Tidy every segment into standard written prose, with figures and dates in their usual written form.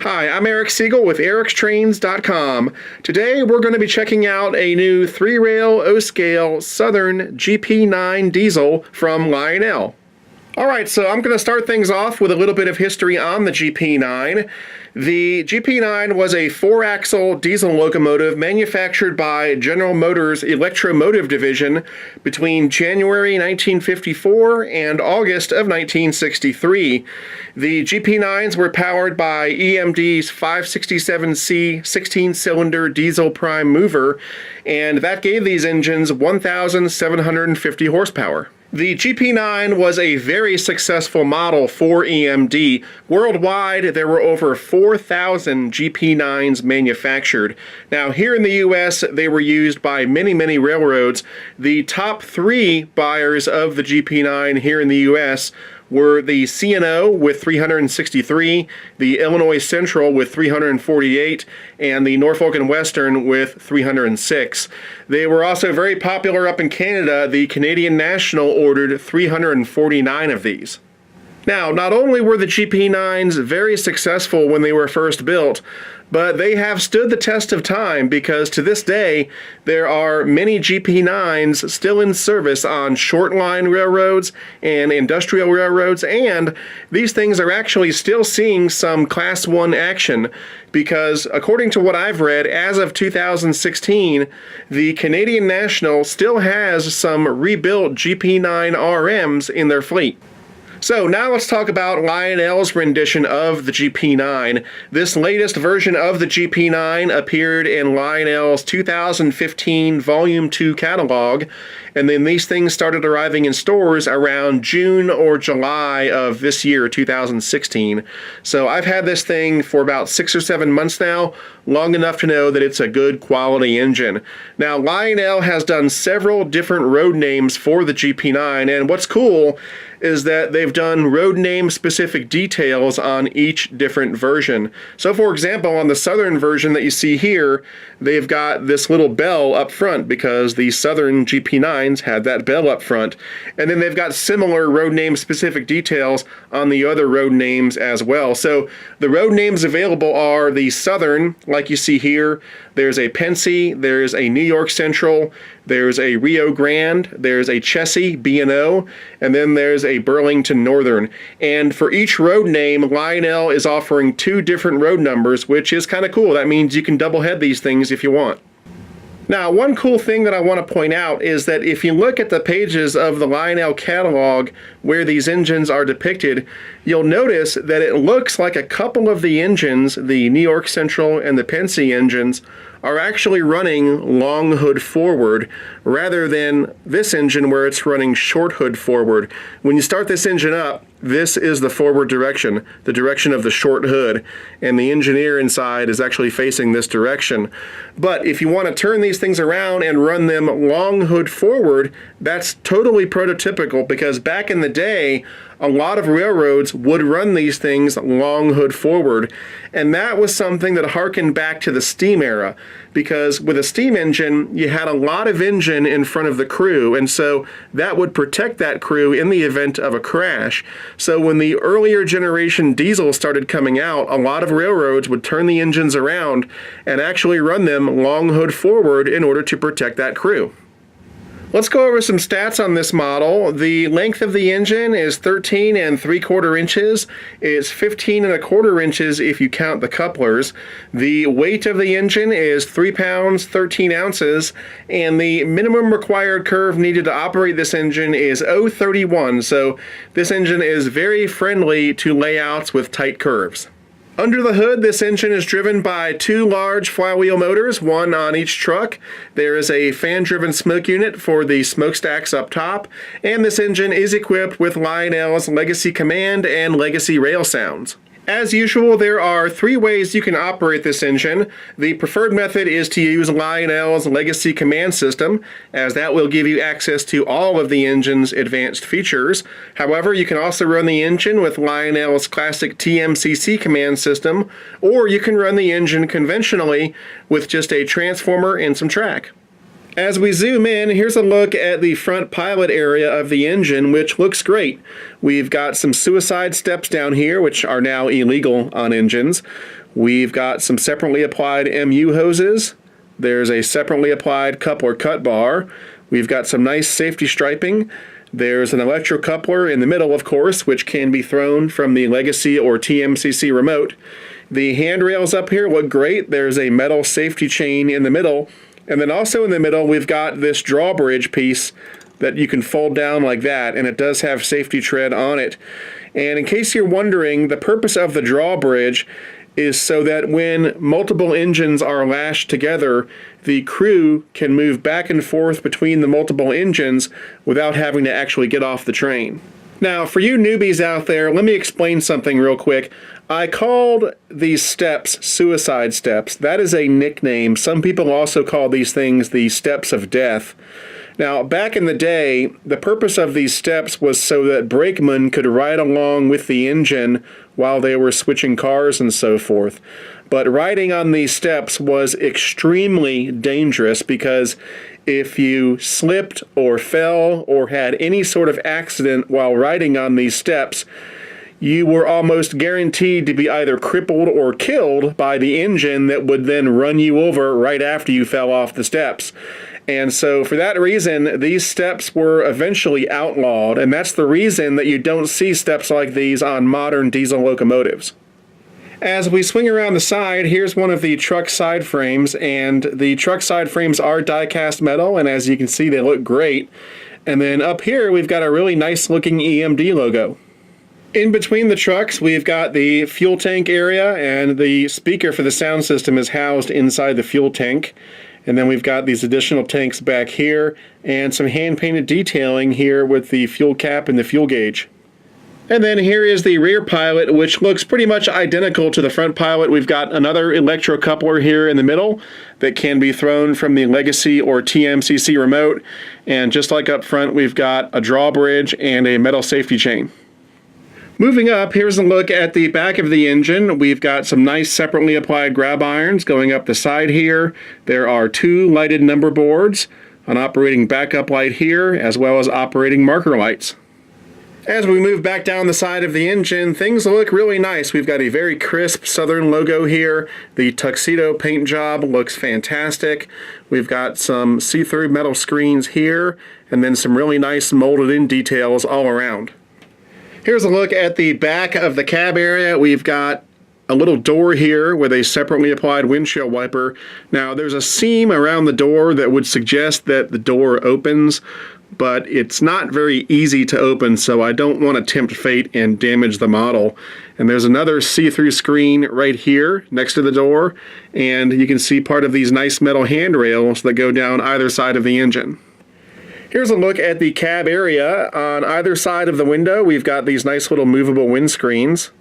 Hi, I'm Eric Siegel with ericstrains.com. Today we're going to be checking out a new 3-rail O-scale Southern GP9 diesel from Lionel. Alright, so I'm going to start things off with a little bit of history on the GP9. The GP9 was a 4-axle diesel locomotive manufactured by General Motors' Electromotive Division between January 1954 and August of 1963. The GP9s were powered by EMD's 567C 16-cylinder diesel prime mover, and that gave these engines 1,750 horsepower. The GP9 was a very successful model for EMD. Worldwide, there were over 4,000 GP9s manufactured. Now, here in the US, they were used by many railroads. The top 3 buyers of the GP9 here in the US were the C&O with 363, the Illinois Central with 348, and the Norfolk and Western with 306. They were also very popular up in Canada. The Canadian National ordered 349 of these. Now, not only were the GP9s very successful when they were first built, but they have stood the test of time because to this day, there are many GP9s still in service on short line railroads and industrial railroads, and these things are actually still seeing some Class 1 action because according to what I've read, as of 2016, the Canadian National still has some rebuilt GP9 RMs in their fleet. So now let's talk about Lionel's rendition of the GP9. This latest version of the GP9 appeared in Lionel's 2015 Volume 2 catalog, and then these things started arriving in stores around June or July of this year, 2016. So I've had this thing for about 6 or 7 months now, long enough to know that it's a good quality engine. Now, Lionel has done several different road names for the GP9, and what's cool is that they've done road name specific details on each different version. So for example, on the Southern version that you see here, they've got this little bell up front because the Southern GP9s had that bell up front. And then they've got similar road name specific details on the other road names as well. So the road names available are the Southern, like you see here. There's a Pennsy, there's a New York Central, there's a Rio Grande, there's a Chessie B&O, and then there's a Burlington Northern. And for each road name, Lionel is offering 2 different road numbers, which is kind of cool. That means you can double head these things if you want. Now, one cool thing that I want to point out is that if you look at the pages of the Lionel catalog where these engines are depicted, you'll notice that it looks like a couple of the engines, the New York Central and the Pennsy engines, are actually running long hood forward rather than this engine where it's running short hood forward. When you start this engine up, this is the forward direction, the direction of the short hood, and the engineer inside is actually facing this direction. But if you want to turn these things around and run them long hood forward, that's totally prototypical because back in the day, a lot of railroads would run these things long hood forward, and that was something that harkened back to the steam era, because with a steam engine, you had a lot of engine in front of the crew, and so that would protect that crew in the event of a crash. So when the earlier generation diesel started coming out, a lot of railroads would turn the engines around and actually run them long hood forward in order to protect that crew. Let's go over some stats on this model. The length of the engine is 13 3/4 inches. It's 15 1/4 inches if you count the couplers. The weight of the engine is 3 pounds 13 ounces, and the minimum required curve needed to operate this engine is 0.31. So this engine is very friendly to layouts with tight curves. Under the hood, this engine is driven by 2 large flywheel motors, one on each truck. There is a fan-driven smoke unit for the smokestacks up top, and this engine is equipped with Lionel's Legacy Command and Legacy Rail Sounds. As usual, there are 3 ways you can operate this engine. The preferred method is to use Lionel's Legacy Command System, as that will give you access to all of the engine's advanced features. However, you can also run the engine with Lionel's classic TMCC command system, or you can run the engine conventionally with just a transformer and some track. As we zoom in, here's a look at the front pilot area of the engine, which looks great. We've got some suicide steps down here, which are now illegal on engines. We've got some separately applied MU hoses. There's a separately applied coupler cut bar. We've got some nice safety striping. There's an electrocoupler in the middle, of course, which can be thrown from the Legacy or TMCC remote. The handrails up here look great. There's a metal safety chain in the middle. And then also in the middle, we've got this drawbridge piece that you can fold down like that, and it does have safety tread on it. And in case you're wondering, the purpose of the drawbridge is so that when multiple engines are lashed together, the crew can move back and forth between the multiple engines without having to actually get off the train. Now, for you newbies out there, let me explain something real quick. I called these steps suicide steps. That is a nickname. Some people also call these things the steps of death. Now, back in the day, the purpose of these steps was so that brakemen could ride along with the engine while they were switching cars and so forth. But riding on these steps was extremely dangerous because if you slipped or fell or had any sort of accident while riding on these steps, you were almost guaranteed to be either crippled or killed by the engine that would then run you over right after you fell off the steps. And so for that reason, these steps were eventually outlawed, and that's the reason that you don't see steps like these on modern diesel locomotives. As we swing around the side, here's one of the truck side frames, and the truck side frames are die-cast metal, and as you can see, they look great. And then up here, we've got a really nice looking EMD logo. In between the trucks, we've got the fuel tank area, and the speaker for the sound system is housed inside the fuel tank. And then we've got these additional tanks back here, and some hand-painted detailing here with the fuel cap and the fuel gauge. And then here is the rear pilot, which looks pretty much identical to the front pilot. We've got another electrocoupler here in the middle that can be thrown from the Legacy or TMCC remote. And just like up front, we've got a drawbridge and a metal safety chain. Moving up, here's a look at the back of the engine. We've got some nice separately applied grab irons going up the side here. There are 2 lighted number boards, an operating backup light here, as well as operating marker lights. As we move back down the side of the engine, things look really nice. We've got a very crisp Southern logo here. The tuxedo paint job looks fantastic. We've got some see-through metal screens here, and then some really nice molded in details all around. Here's a look at the back of the cab area. We've got a little door here with a separately applied windshield wiper. Now, there's a seam around the door that would suggest that the door opens, but it's not very easy to open, so I don't want to tempt fate and damage the model. And there's another see-through screen right here next to the door, and you can see part of these nice metal handrails that go down either side of the engine. Here's a look at the cab area. On either side of the window, we've got these nice little movable windscreens.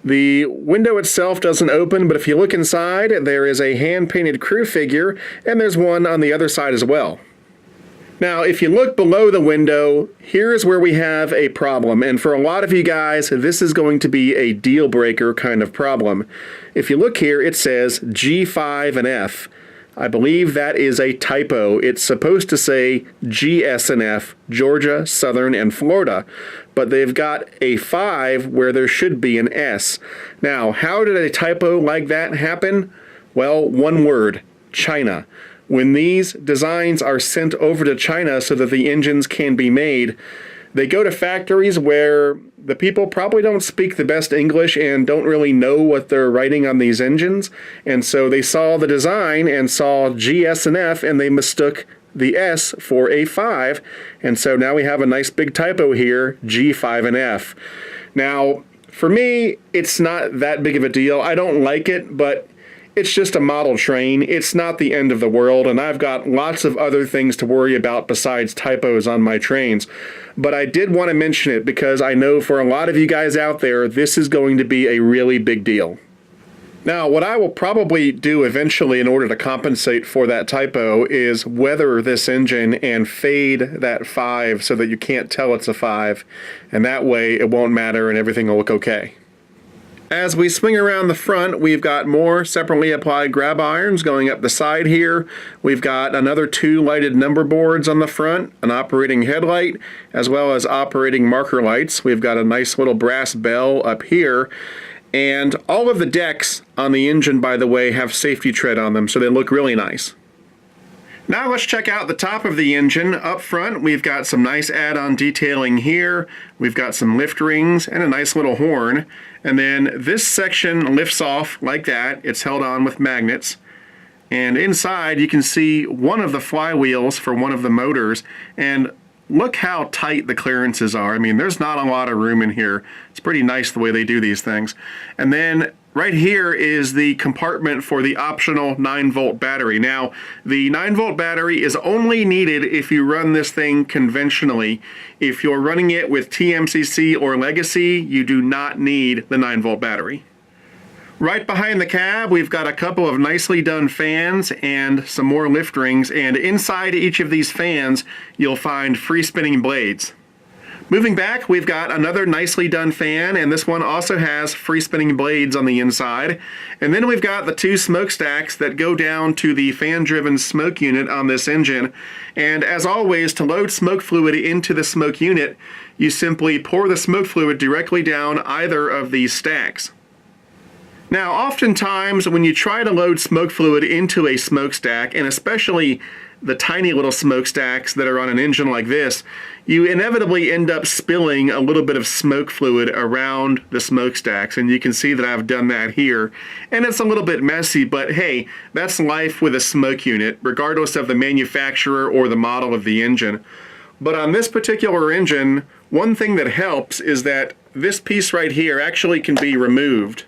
The window itself doesn't open, but if you look inside, there is a hand-painted crew figure, and there's one on the other side as well. Now, if you look below the window, here's where we have a problem, and for a lot of you guys, this is going to be a deal-breaker kind of problem. If you look here, it says G5 and F. I believe that is a typo. It's supposed to say GS&F, Georgia, Southern, and Florida, but they've got a 5 where there should be an S. Now, how did a typo like that happen? Well, one word, China. When these designs are sent over to China so that the engines can be made, they go to factories where the people probably don't speak the best English and don't really know what they're writing on these engines. And so they saw the design and saw GS and F, and they mistook the S for a 5. And so now we have a nice big typo here, G5 and F. Now, for me, it's not that big of a deal. I don't like it, but it's just a model train. It's not the end of the world, and I've got lots of other things to worry about besides typos on my trains. But I did want to mention it because I know for a lot of you guys out there, this is going to be a really big deal. Now, what I will probably do eventually in order to compensate for that typo is weather this engine and fade that 5 so that you can't tell it's a 5, and that way it won't matter and everything will look okay. As we swing around the front, we've got more separately applied grab irons going up the side here. We've got another 2 lighted number boards on the front, an operating headlight, as well as operating marker lights. We've got a nice little brass bell up here. And all of the decks on the engine, by the way, have safety tread on them, so they look really nice. Now let's check out the top of the engine. Up front, we've got some nice add-on detailing here. We've got some lift rings and a nice little horn. And then this section lifts off like that. It's held on with magnets. And inside, you can see one of the flywheels for one of the motors. And look how tight the clearances are. I mean, there's not a lot of room in here. It's pretty nice the way they do these things. And then right here is the compartment for the optional 9-volt battery. Now, the 9-volt battery is only needed if you run this thing conventionally. If you're running it with TMCC or Legacy, you do not need the 9-volt battery. Right behind the cab, we've got a couple of nicely done fans and some more lift rings, and inside each of these fans, you'll find free spinning blades. Moving back, we've got another nicely done fan, and this one also has free spinning blades on the inside. And then we've got the two smokestacks that go down to the fan-driven smoke unit on this engine. And as always, to load smoke fluid into the smoke unit, you simply pour the smoke fluid directly down either of these stacks. Now, oftentimes when you try to load smoke fluid into a smokestack, and especially the tiny little smokestacks that are on an engine like this, you inevitably end up spilling a little bit of smoke fluid around the smokestacks, and you can see that I've done that here. And it's a little bit messy, but hey, that's life with a smoke unit, regardless of the manufacturer or the model of the engine. But on this particular engine, one thing that helps is that this piece right here actually can be removed.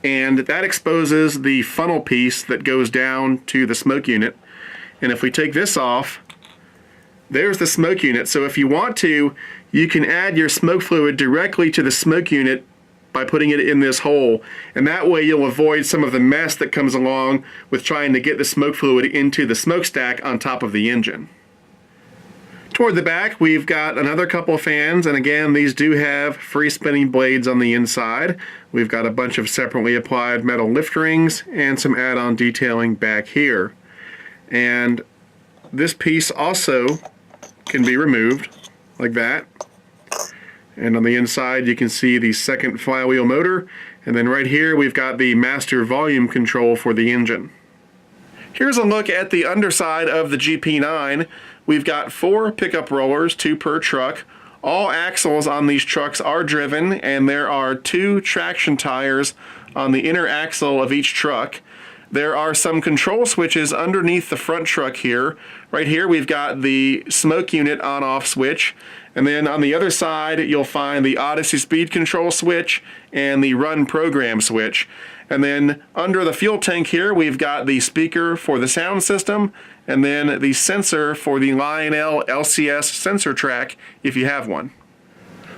And that exposes the funnel piece that goes down to the smoke unit. And if we take this off, there's the smoke unit. So if you want to, you can add your smoke fluid directly to the smoke unit by putting it in this hole. And that way you'll avoid some of the mess that comes along with trying to get the smoke fluid into the smokestack on top of the engine. Toward the back, we've got another couple of fans, and again, these do have free spinning blades on the inside. We've got a bunch of separately applied metal lift rings and some add-on detailing back here. And this piece also can be removed like that. And on the inside, you can see the second flywheel motor. And then right here, we've got the master volume control for the engine. Here's a look at the underside of the GP9. We've got 4 pickup rollers, 2 per truck. All axles on these trucks are driven, and there are 2 traction tires on the inner axle of each truck. There are some control switches underneath the front truck here. Right here we've got the smoke unit on-off switch, and then on the other side you'll find the Odyssey speed control switch and the run program switch. And then under the fuel tank here, we've got the speaker for the sound system, and then the sensor for the Lionel LCS sensor track, if you have one.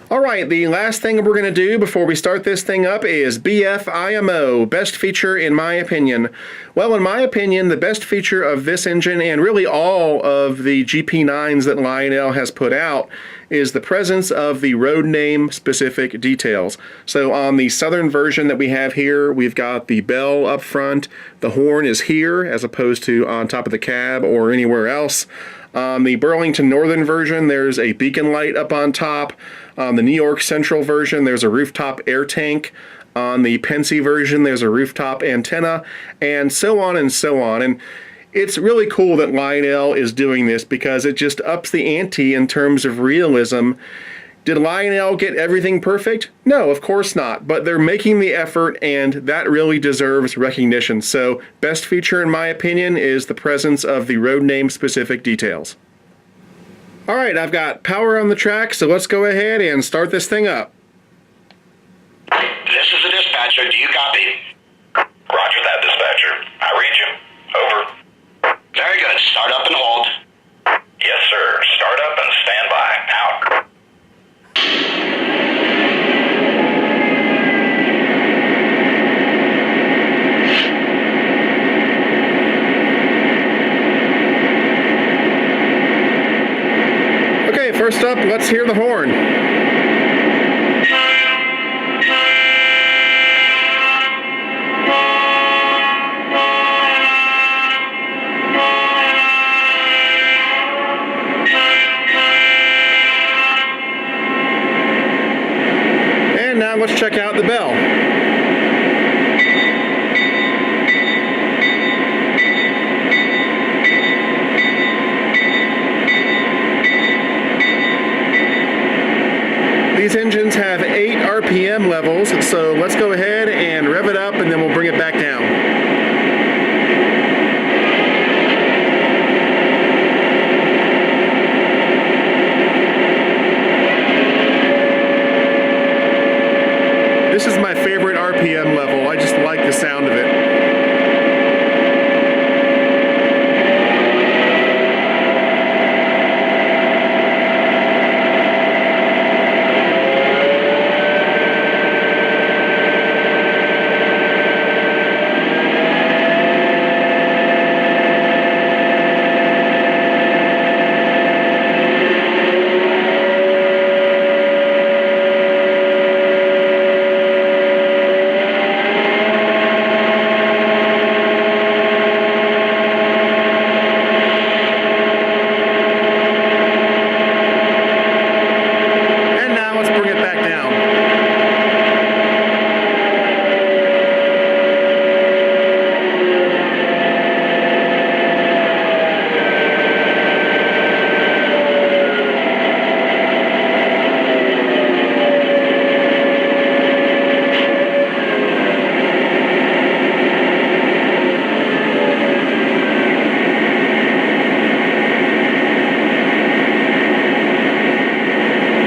All right, the last thing we're going to do before we start this thing up is BF-IMO, best feature in my opinion. Well, in my opinion, the best feature of this engine, and really all of the GP9s that Lionel has put out, is the presence of the road name specific details. So on the Southern version that we have here, we've got the bell up front. The horn is here as opposed to on top of the cab or anywhere else. On the Burlington Northern version, there's a beacon light up on top. On the New York Central version, there's a rooftop air tank. On the Pennsy version, there's a rooftop antenna, and so on and so on. And it's really cool that Lionel is doing this because it just ups the ante in terms of realism. Did Lionel get everything perfect? No, of course not, but they're making the effort, and that really deserves recognition. So, best feature in my opinion is the presence of the road name specific details. All right, I've got power on the track, so let's go ahead and start this thing up. This is the dispatcher. Do you copy? Roger that, dispatcher. I read you. Over. Very good. Start up and hold. Yes, sir. Start up and stand by. Out. Okay, first up, let's hear the horn. And now let's check out the bell. These engines have 8 RPM levels, so let's go ahead and rev it up and then we'll bring it back down. This is my favorite RPM level. I just like the sound of it.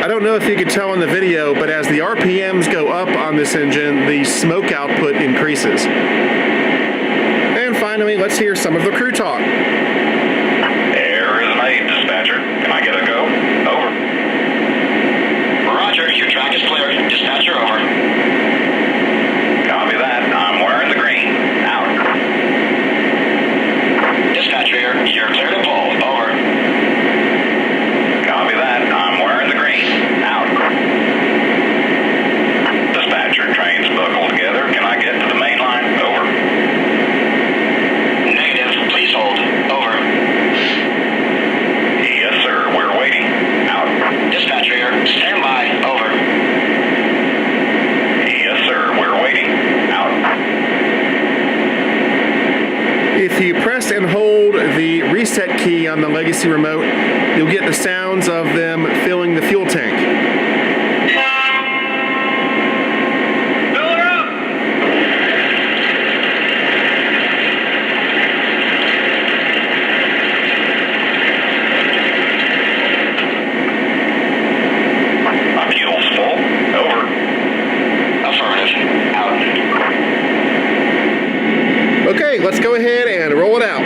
I don't know if you can tell in the video, but as the RPMs go up on this engine, the smoke output increases. And finally, let's hear some of the crew talk. Air is made, dispatcher. Can I get a go? Over. Roger, your track is clear. Dispatcher, over. Copy that. I'm wearing the green. Out. Dispatcher, you're clear to pull. Over. Copy that. I'm wearing the green. Out. Dispatcher, trains buckled together. Can I get to the main line? Over. Negative. Please hold. Over. Yes, sir. We're waiting. Out. Dispatcher here. Stand by. Over. Yes, sir. We're waiting. Out. If you press and hold the reset key on the Legacy remote, you'll get the sounds of them filling the fuel tank. Fill her up! My fuel's full. Over. Affirmative. Out. Okay, let's go ahead and roll it out.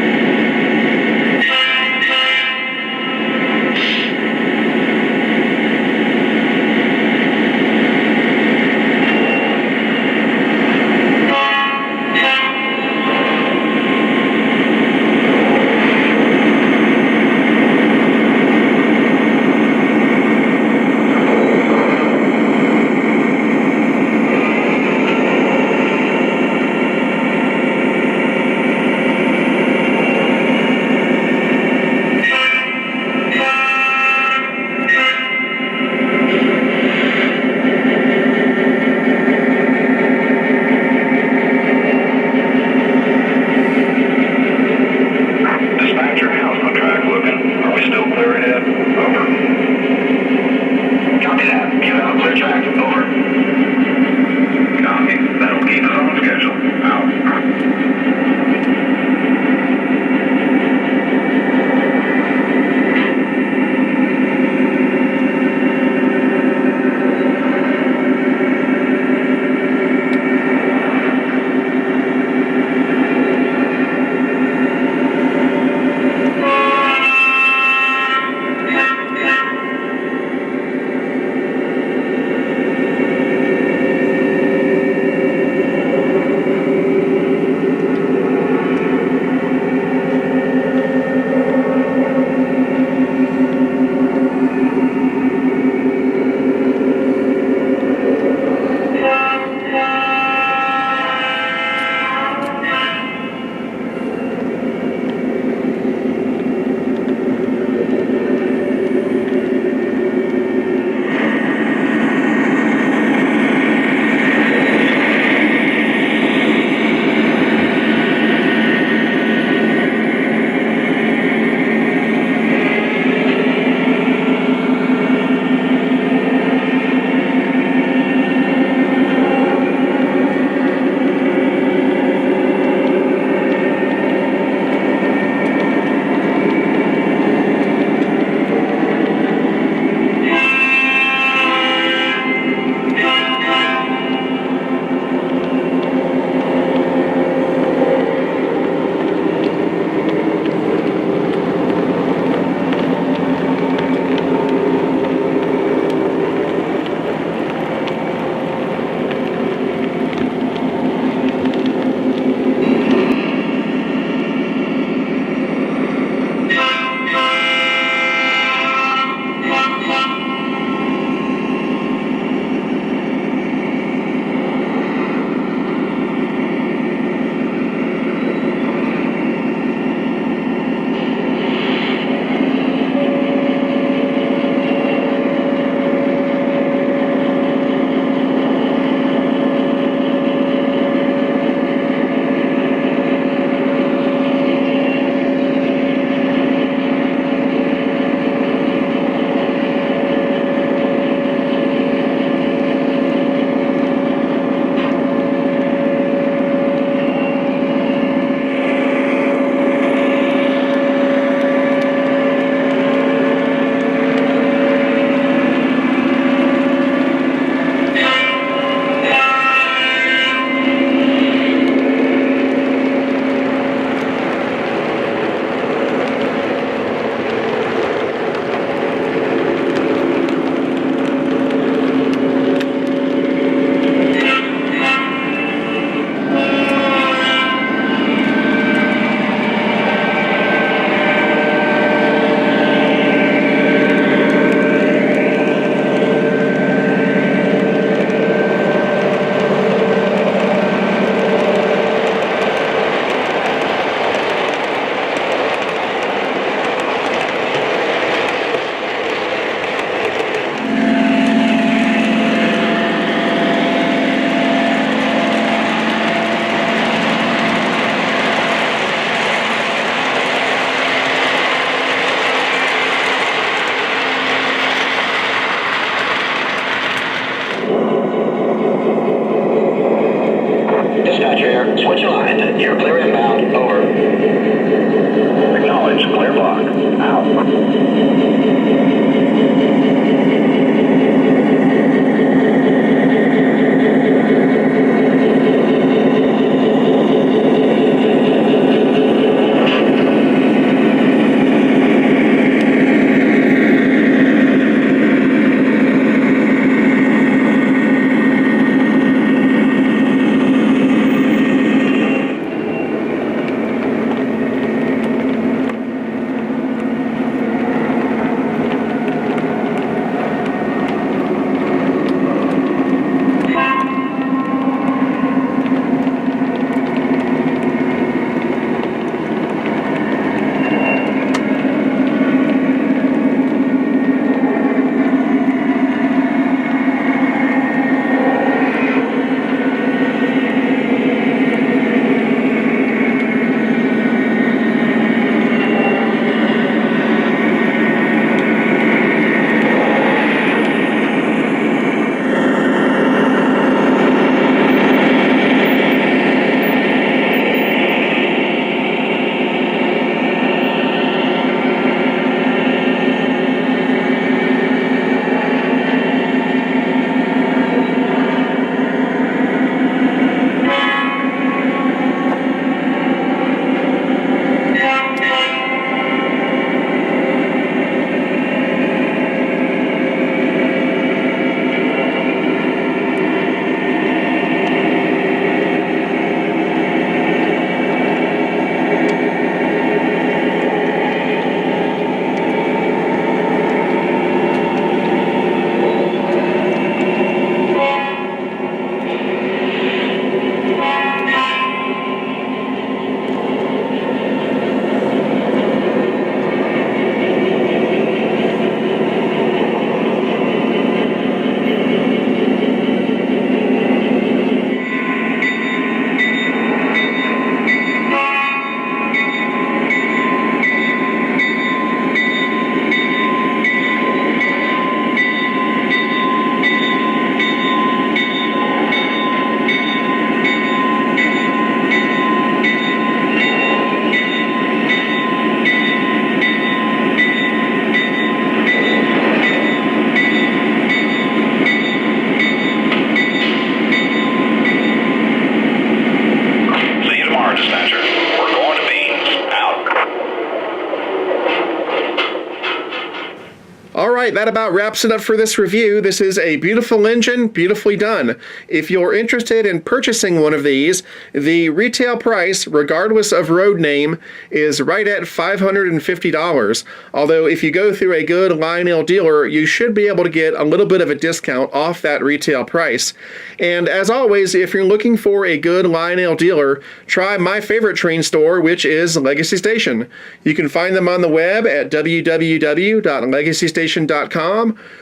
All right, that about wraps it up for this review. This is a beautiful engine, beautifully done. If you're interested in purchasing one of these, the retail price, regardless of road name, is right at $550. Although if you go through a good Lionel dealer, you should be able to get a little bit of a discount off that retail price. And as always, if you're looking for a good Lionel dealer, try my favorite train store, which is Legacy Station. You can find them on the web at www.legacystation.com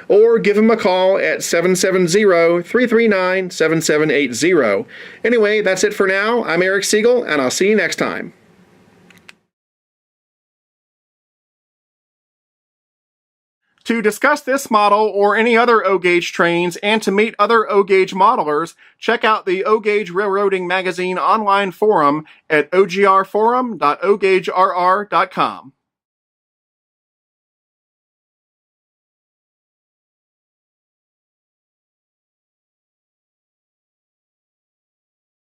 or give them a call at 770-339-7780. Anyway, that's it for now. I'm Eric Siegel, and I'll see you next time. To discuss this model or any other O-Gauge trains and to meet other O-Gauge modelers, check out the O-Gauge Railroading Magazine online forum at ogrforum.ogaugerr.com.